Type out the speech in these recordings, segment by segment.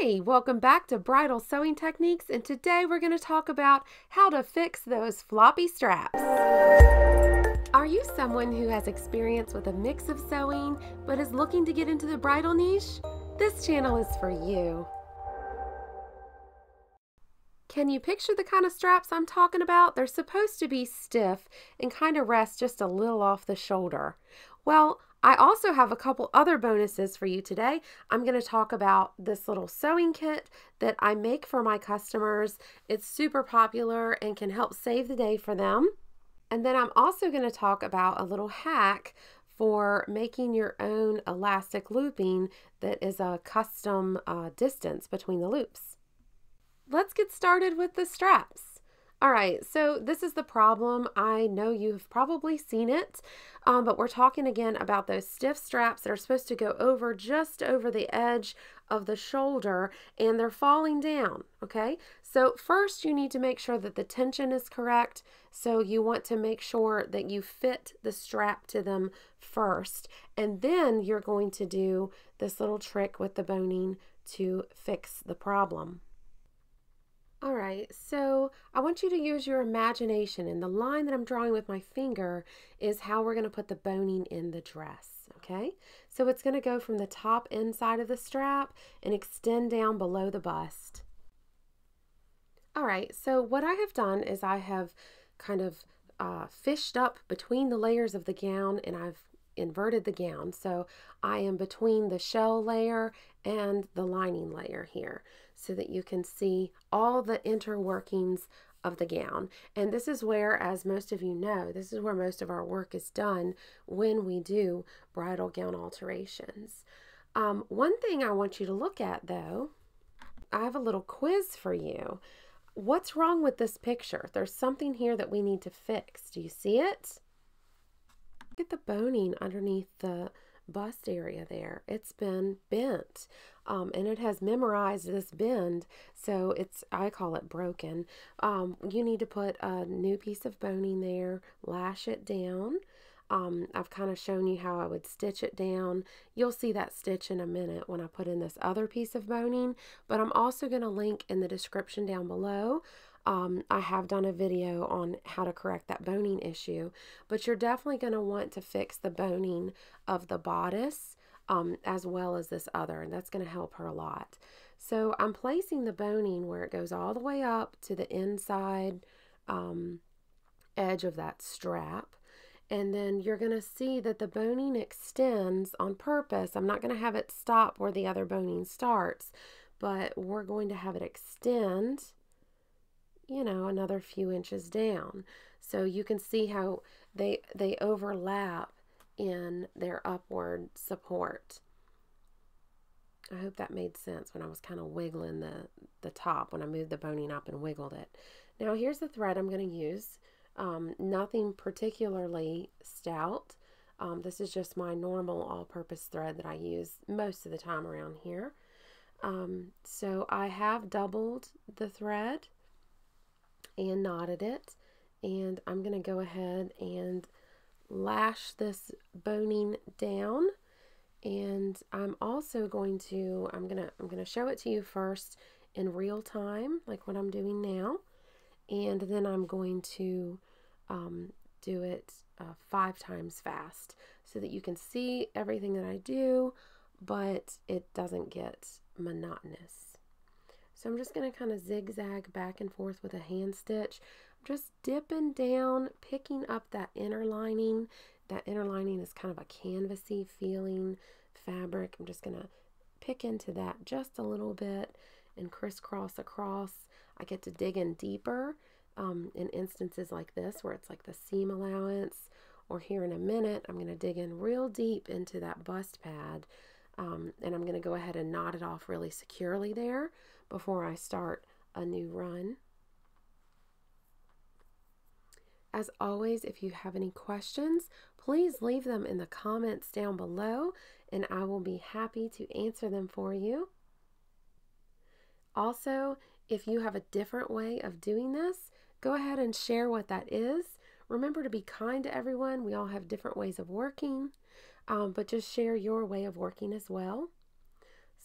Hey, welcome back to Bridal Sewing Techniques, and today we're going to talk about how to fix those floppy straps. Are you someone who has experience with a mix of sewing but is looking to get into the bridal niche? This channel is for you. Can you picture the kind of straps I'm talking about? They're supposed to be stiff and kind of rest just a little off the shoulder. Well, I also have a couple other bonuses for you today. I'm going to talk about this little sewing kit that I make for my customers. It's super popular and can help save the day for them. And then I'm also going to talk about a little hack for making your own elastic looping that is a custom distance between the loops. Let's get started with the straps. All right, so this is the problem. I know you've probably seen it, but we're talking again about those stiff straps that are supposed to go over just over the edge of the shoulder, and they're falling down, okay? So first you need to make sure that the tension is correct, so you want to make sure that you fit the strap to them first, and then you're going to do this little trick with the boning to fix the problem. All right, so I want you to use your imagination, and the line that I'm drawing with my finger is how we're going to put the boning in the dress, okay? So it's going to go from the top inside of the strap and extend down below the bust. All right, so what I have done is I have kind of fished up between the layers of the gown, and I've inverted the gown. So I am between the shell layer and the lining layer here, so that you can see all the interworkings of the gown. And this is where, as most of you know, this is where most of our work is done when we do bridal gown alterations. One thing I want you to look at, though, I have a little quiz for you. What's wrong with this picture? There's something here that we need to fix. Do you see it? Look at the boning underneath the bust area there. It's been bent, and it has memorized this bend, so I call it broken. You need to put a new piece of boning there, lash it down. I've kind of shown you how I would stitch it down. You'll see that stitch in a minute when I put in this other piece of boning, but I'm also going to link in the description down below. I have done a video on how to correct that boning issue, but you're definitely going to want to fix the boning of the bodice as well as this other, and that's going to help her a lot. So I'm placing the boning where it goes all the way up to the inside edge of that strap, and then you're going to see that the boning extends on purpose. I'm not going to have it stop where the other boning starts, but we're going to have it extend, you know, another few inches down. So you can see how they overlap in their upward support. I hope that made sense when I was kind of wiggling the top when I moved the boning up and wiggled it. Now here's the thread I'm going to use. Nothing particularly stout. This is just my normal all-purpose thread that I use most of the time around here. So I have doubled the thread and knotted it, and I'm going to go ahead and lash this boning down, and I'm also going to I'm going to show it to you first in real time, like what I'm doing now, and then I'm going to do it 5 times fast so that you can see everything that I do, but it doesn't get monotonous. So I'm just going to kind of zigzag back and forth with a hand stitch. I'm just dipping down, picking up that inner lining. That inner lining is kind of a canvasy feeling fabric. I'm just going to pick into that just a little bit and crisscross across. I get to dig in deeper in instances like this where it's like the seam allowance, or here in a minute I'm going to dig in real deep into that bust pad, and I'm going to go ahead and knot it off really securely there before I start a new run. As always, if you have any questions, please leave them in the comments down below, and I will be happy to answer them for you. Also, if you have a different way of doing this, go ahead and share what that is. Remember to be kind to everyone. We all have different ways of working, but just share your way of working as well.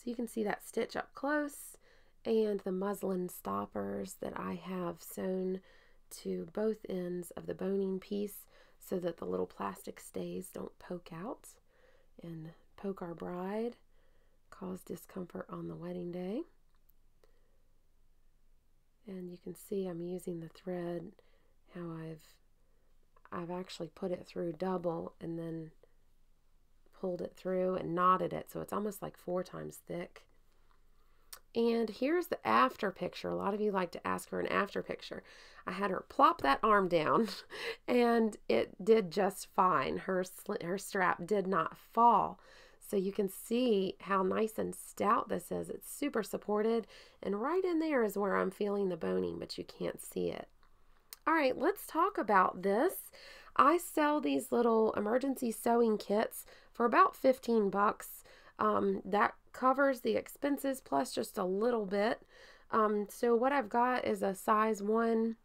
So you can see that stitch up close and the muslin stoppers that I have sewn to both ends of the boning piece so that the little plastic stays don't poke out and poke our bride, cause discomfort on the wedding day. And you can see I'm using the thread, how I've actually put it through double and then pulled it through and knotted it, so it's almost like 4 times thick. And here's the after picture. A lot of you like to ask for an after picture. I had her plop that arm down and it did just fine. Her strap did not fall. So you can see how nice and stout this is. It's super supported, and right in there is where I'm feeling the boning, but you can't see it. All right, let's talk about this. I sell these little emergency sewing kits for about 15 bucks. That covers the expenses plus just a little bit. So what I've got is a size 1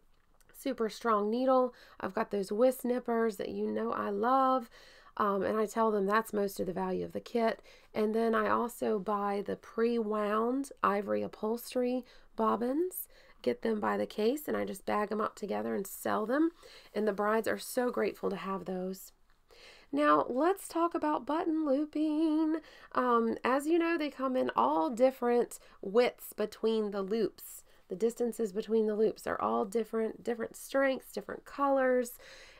super strong needle. I've got those whisk nippers that you know I love. And I tell them that's most of the value of the kit. And then I also buy the pre-wound ivory upholstery bobbins, get them by the case, and I just bag them up together and sell them. And the brides are so grateful to have those. Now let's talk about button looping. As you know, they come in all different widths between the loops. The distances between the loops are all different strengths, different colors.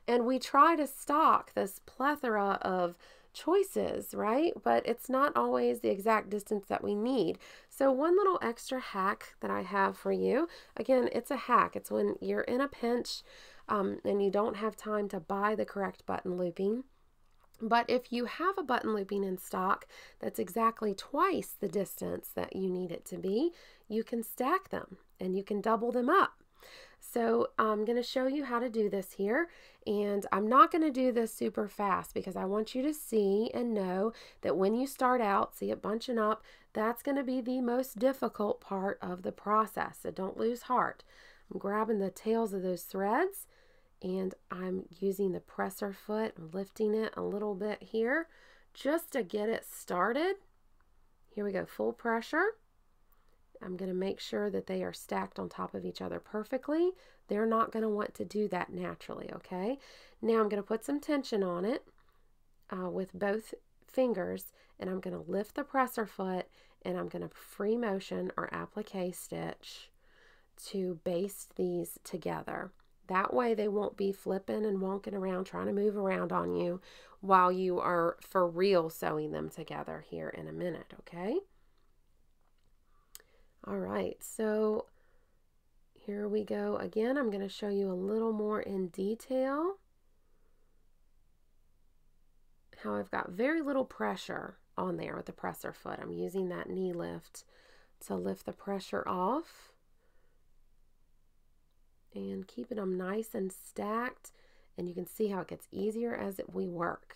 And we try to stock this plethora of choices, right? But it's not always the exact distance that we need. So one little extra hack that I have for you, again, it's a hack. It's when you're in a pinch and you don't have time to buy the correct button looping. But if you have a button looping in stock that's exactly twice the distance that you need it to be, you can stack them and you can double them up. So I'm going to show you how to do this here, and I'm not going to do this super fast because I want you to see and know that when you start out, see it bunching up, that's going to be the most difficult part of the process. So don't lose heart. I'm grabbing the tails of those threads and I'm using the presser foot and lifting it a little bit here just to get it started. Here we go, full pressure. I'm going to make sure that they are stacked on top of each other perfectly. They're not going to want to do that naturally, okay? Now I'm going to put some tension on it with both fingers, and I'm going to lift the presser foot, and I'm going to free motion or applique stitch to baste these together. That way they won't be flipping and wonking around trying to move around on you while you are for real sewing them together here in a minute, okay? All right, so here we go again. I'm going to show you a little more in detail how I've got very little pressure on there with the presser foot. I'm using that knee lift to lift the pressure off and keeping them nice and stacked, and you can see how it gets easier as we work.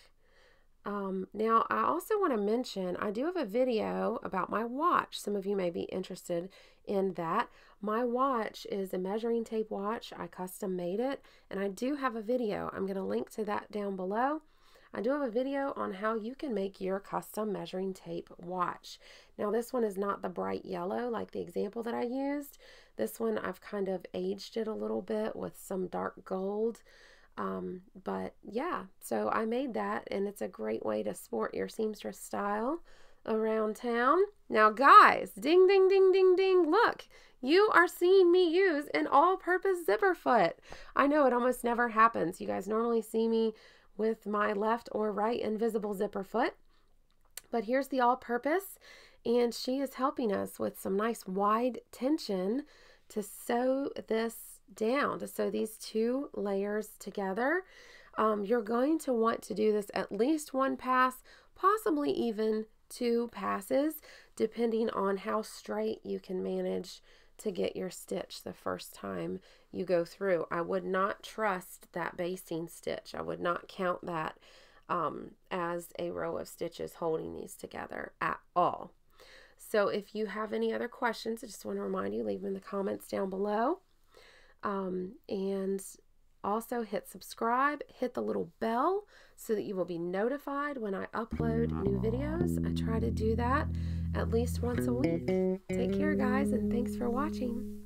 Now I also want to mention I do have a video about my watch. Some of you may be interested in that. My watch is a measuring tape watch. I custom made it, and I do have a video. I'm going to link to that down below. I do have a video on how you can make your custom measuring tape watch. Now this one is not the bright yellow like the example that I used. This one I've kind of aged it a little bit with some dark gold. But yeah, so I made that, and it's a great way to sport your seamstress style around town. Now guys, ding, ding, ding, ding, ding, look, you are seeing me use an all-purpose zipper foot. I know it almost never happens. You guys normally see me with my left or right invisible zipper foot, but here's the all-purpose, and she is helping us with some nice wide tension to sew this down, to sew these 2 layers together. You're going to want to do this at least 1 pass, possibly even 2 passes, depending on how straight you can manage to get your stitch the first time you go through. I would not trust that basting stitch. I would not count that as a row of stitches holding these together at all. So if you have any other questions, I just want to remind you, leave them in the comments down below. And also hit subscribe, hit the little bell so that you will be notified when I upload new videos. I try to do that at least once a week. Take care, guys, and thanks for watching.